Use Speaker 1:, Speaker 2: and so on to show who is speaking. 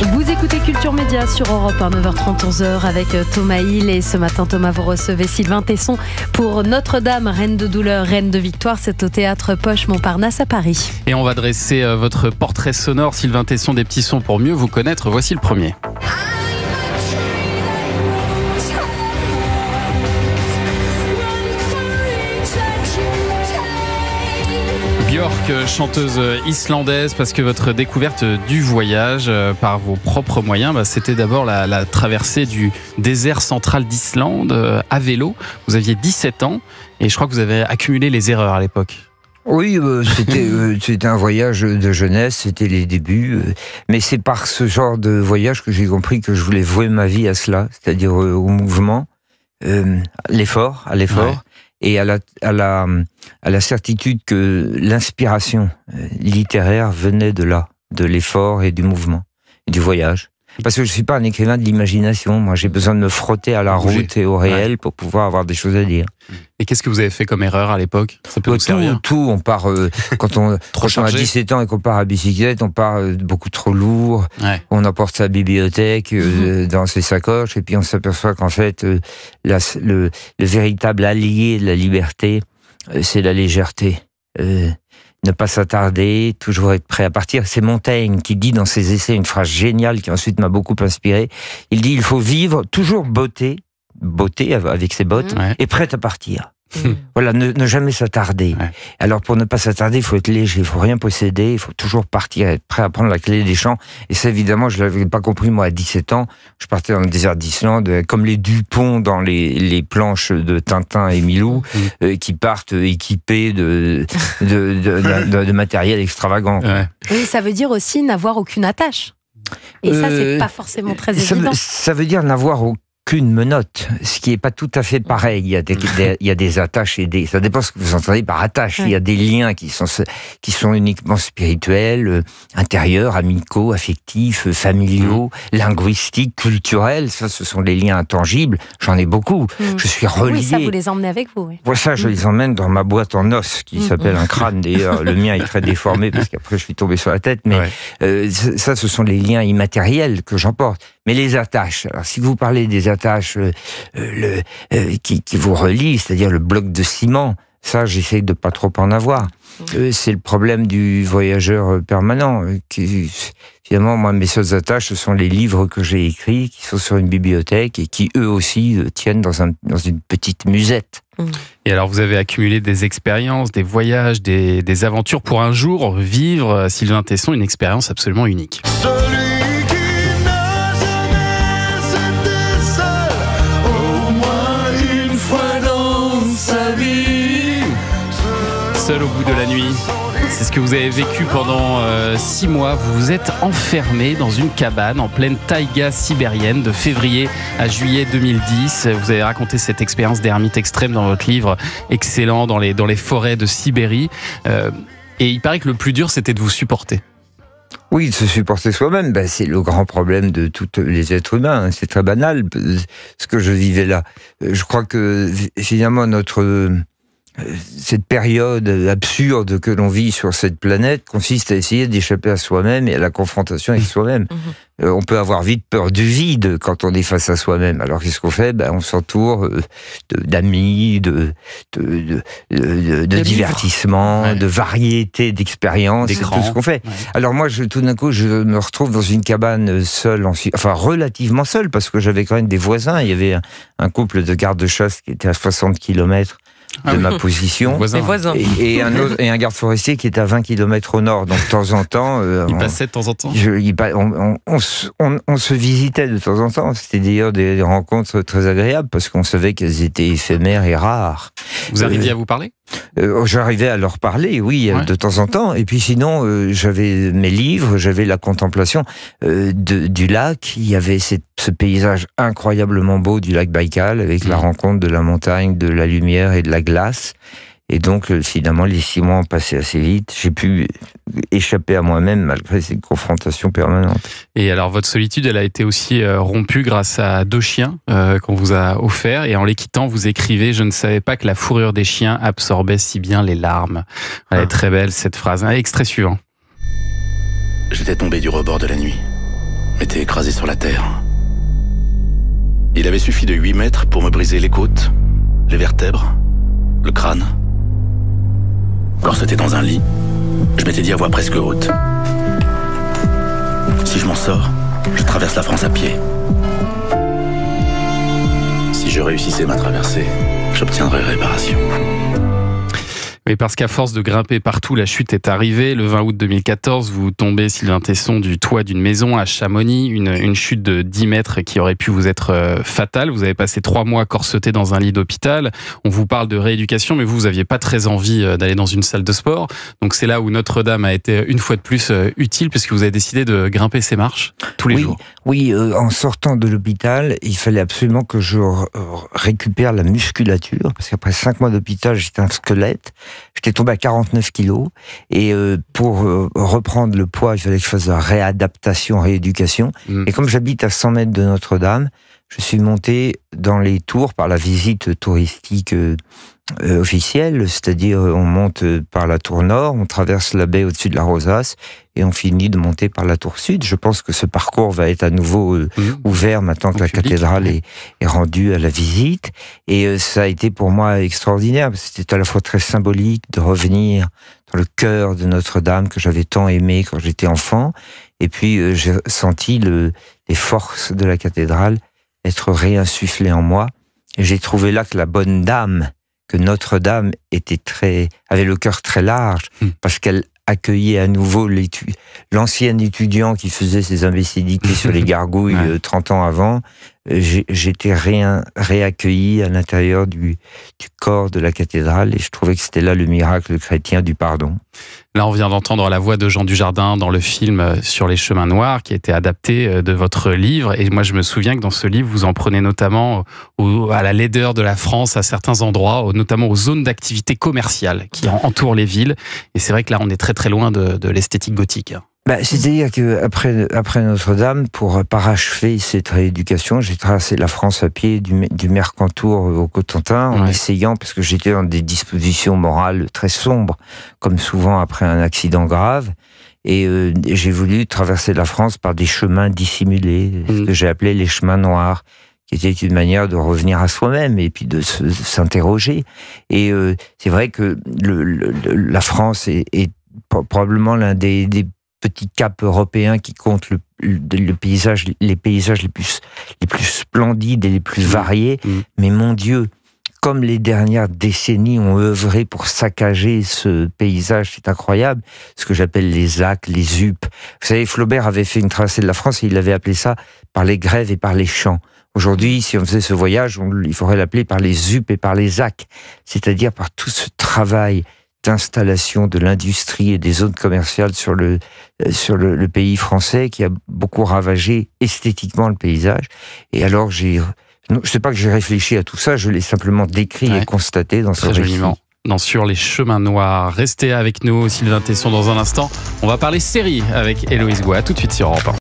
Speaker 1: Vous écoutez Culture Média sur Europe 1, 9h30, 11h avec Thomas Hill. Et ce matin, Thomas, vous recevez Sylvain Tesson pour Notre-Dame, reine de douleur, reine de victoire. C'est au théâtre Poche Montparnasse à Paris.
Speaker 2: Et on va dresser votre portrait sonore, Sylvain Tesson, des petits sons pour mieux vous connaître. Voici le premier. Björk, chanteuse islandaise, parce que votre découverte du voyage par vos propres moyens, c'était d'abord la traversée du désert central d'Islande à vélo. Vous aviez 17 ans et je crois que vous avez accumulé les erreurs à l'époque.
Speaker 3: Oui, c'était un voyage de jeunesse, c'était les débuts. Mais c'est par ce genre de voyage que j'ai compris que je voulais vouer ma vie à cela, c'est-à-dire au mouvement, à l'effort. Ouais. Et à la certitude que l'inspiration littéraire venait de là, de l'effort et du mouvement, et du voyage. Parce que je suis pas un écrivain de l'imagination, moi j'ai besoin de me frotter à la route et au réel pour pouvoir avoir des choses à dire.
Speaker 2: Et qu'est-ce que vous avez fait comme erreur à l'époque? Ça peut vous servir.
Speaker 3: Tout, on part, quand on a 17 ans et qu'on part à bicyclette, on part beaucoup trop lourd, on apporte sa bibliothèque dans ses sacoches, et puis on s'aperçoit qu'en fait, le véritable allié de la liberté, c'est la légèreté. Ne pas s'attarder, toujours être prêt à partir. C'est Montaigne qui dit dans ses essais une phrase géniale qui ensuite m'a beaucoup inspiré. Il dit, il faut vivre toujours botté avec ses bottes, et prêt à partir. Voilà, ne jamais s'attarder. Alors pour ne pas s'attarder, il faut être léger, il faut rien posséder, il faut toujours partir, être prêt à prendre la clé des champs. Et ça, évidemment, je l'avais pas compris, moi, à 17 ans. Je partais dans le désert d'Islande, comme les Dupont dans les planches de Tintin et Milou, qui partent équipés de matériel extravagant.
Speaker 1: Oui, ça veut dire aussi n'avoir aucune attache. Et ça, c'est pas forcément très évident.
Speaker 3: Ça veut dire n'avoir aucune menotte, ce qui est pas tout à fait pareil. Il y a des attaches et ça dépend ce que vous entendez par attache. Il y a des liens qui sont uniquement spirituels, intérieurs, amicaux, affectifs, familiaux, linguistiques, culturels. Ça, ce sont des liens intangibles. J'en ai beaucoup. Je suis relié.
Speaker 1: Oui, ça, vous les emmenez avec vous. Oui.
Speaker 3: Ça, je les emmène dans ma boîte en os, qui s'appelle un crâne. D'ailleurs, le mien est très déformé parce qu'après, je suis tombé sur la tête. Mais ça, ce sont les liens immatériels que j'emporte. Mais les attaches, alors si vous parlez des attaches qui vous relient, c'est-à-dire le bloc de ciment, ça j'essaye de pas trop en avoir. C'est le problème du voyageur permanent. Finalement, moi, mes seules attaches, ce sont les livres que j'ai écrits, qui sont sur une bibliothèque et qui eux aussi tiennent dans une petite musette.
Speaker 2: Et alors, vous avez accumulé des expériences, des voyages, des aventures pour un jour vivre, Sylvain Tesson, une expérience absolument unique. Seul au bout de la nuit. C'est ce que vous avez vécu pendant 6 mois. Vous vous êtes enfermé dans une cabane en pleine taïga sibérienne de février à juillet 2010. Vous avez raconté cette expérience d'ermite extrême dans votre livre excellent dans les forêts de Sibérie. Et il paraît que le plus dur, c'était de vous supporter.
Speaker 3: Oui, de se supporter soi-même, c'est le grand problème de tous les êtres humains. C'est très banal, ce que je vivais là. Je crois que finalement cette période absurde que l'on vit sur cette planète consiste à essayer d'échapper à soi-même et à la confrontation avec soi-même. On peut avoir vite peur du vide quand on est face à soi-même. Alors qu'est-ce qu'on fait? On s'entoure d'amis, de divertissements, de variétés d'expériences, c'est tout ce qu'on fait. Alors moi, tout d'un coup, je me retrouve dans une cabane seule, relativement seule, parce que j'avais quand même des voisins. Il y avait un couple de gardes-chasse qui était à 60 km de ma position, et un garde forestier qui était à 20 km au nord. Donc de temps en temps,
Speaker 2: il passait de temps en temps.
Speaker 3: On se visitait de temps en temps. C'était d'ailleurs des rencontres très agréables parce qu'on savait qu'elles étaient éphémères et rares.
Speaker 2: Vous arriviez à vous parler?
Speaker 3: J'arrivais à leur parler, oui, de temps en temps. Et puis sinon, j'avais mes livres, j'avais la contemplation du lac. Il y avait ce paysage incroyablement beau du lac Baïkal, avec la rencontre de la montagne, de la lumière et de la glace. Et donc, finalement, les 6 mois ont passé assez vite. J'ai pu échapper à moi-même malgré ces confrontations permanentes.
Speaker 2: Et alors, votre solitude, elle a été aussi rompue grâce à 2 chiens qu'on vous a offerts. Et en les quittant, vous écrivez « Je ne savais pas que la fourrure des chiens absorbait si bien les larmes ». Elle est très belle, cette phrase. Extrait suivant.
Speaker 4: J'étais tombé du rebord de la nuit. m'était écrasé sur la terre. Il avait suffi de 8 mètres pour me briser les côtes, les vertèbres, le crâne. Corseté dans un lit, je m'étais dit à voix presque haute: si je m'en sors, je traverse la France à pied. Si je réussissais ma traversée, j'obtiendrais réparation.
Speaker 2: Oui, parce qu'à force de grimper partout, la chute est arrivée. Le 20 août 2014, vous tombez, Sylvain Tesson, du toit d'une maison à Chamonix. Une chute de 10 mètres qui aurait pu vous être fatale. Vous avez passé 3 mois corseté dans un lit d'hôpital. On vous parle de rééducation, mais vous n'aviez pas très envie d'aller dans une salle de sport. Donc c'est là où Notre-Dame a été une fois de plus utile, puisque vous avez décidé de grimper ces marches tous les jours.
Speaker 3: Oui, en sortant de l'hôpital, il fallait absolument que je récupère la musculature, parce qu'après 5 mois d'hôpital, j'étais un squelette. J'étais tombé à 49 kilos et pour reprendre le poids, il fallait que je fasse la réadaptation, rééducation. Et comme j'habite à 100 mètres de Notre-Dame, je suis monté dans les tours par la visite touristique officielle, c'est-à-dire on monte par la tour nord, on traverse la baie au-dessus de la Rosace et on finit de monter par la tour sud. Je pense que ce parcours va être à nouveau ouvert maintenant que la cathédrale est rendue à la visite. Et ça a été pour moi extraordinaire, parce que c'était à la fois très symbolique de revenir dans le cœur de Notre-Dame que j'avais tant aimé quand j'étais enfant. Et puis j'ai senti les forces de la cathédrale être réinsufflées en moi. Et j'ai trouvé là que la bonne dame, que Notre-Dame avait le cœur très large, parce qu'elle accueillait à nouveau l'ancien étudiant qui faisait ses imbécilités sur les gargouilles 30 ans avant. J'étais réaccueilli à l'intérieur du corps de la cathédrale, et je trouvais que c'était là le miracle chrétien du pardon.
Speaker 2: Là, on vient d'entendre la voix de Jean Dujardin dans le film Sur les chemins noirs, qui a été adapté de votre livre. Et moi, je me souviens que dans ce livre, vous en prenez notamment à la laideur de la France, à certains endroits, notamment aux zones d'activité commerciale qui entourent les villes. Et c'est vrai que là, on est très très loin de l'esthétique gothique.
Speaker 3: C'est-à-dire que après Notre-Dame, pour parachever cette rééducation, j'ai tracé la France à pied du Mercantour au Cotentin, en essayant, parce que j'étais dans des dispositions morales très sombres, comme souvent après un accident grave, et j'ai voulu traverser la France par des chemins dissimulés, ce que j'ai appelé les chemins noirs, qui était une manière de revenir à soi-même et puis de s'interroger. Et c'est vrai que la France est probablement l'un des petits caps européens qui comptent les paysages les plus splendides et les plus variés. Mais mon Dieu, comme les dernières décennies ont œuvré pour saccager ce paysage, c'est incroyable. Ce que j'appelle les ZAC, les ZUP. Vous savez, Flaubert avait fait une tracée de la France et il avait appelé ça par les grèves et par les champs. Aujourd'hui, si on faisait ce voyage, il faudrait l'appeler par les ZUP et par les ZAC. C'est-à-dire par tout ce travail d'installation de l'industrie et des zones commerciales sur le pays français qui a beaucoup ravagé esthétiquement le paysage. Et alors, je sais pas que j'ai réfléchi à tout ça, je l'ai simplement décrit et constaté dans ce récit.
Speaker 2: Sur les chemins noirs. Restez avec nous, Sylvain Tesson, dans un instant. On va parler série avec Héloïse Goua, tout de suite sur Europe 1.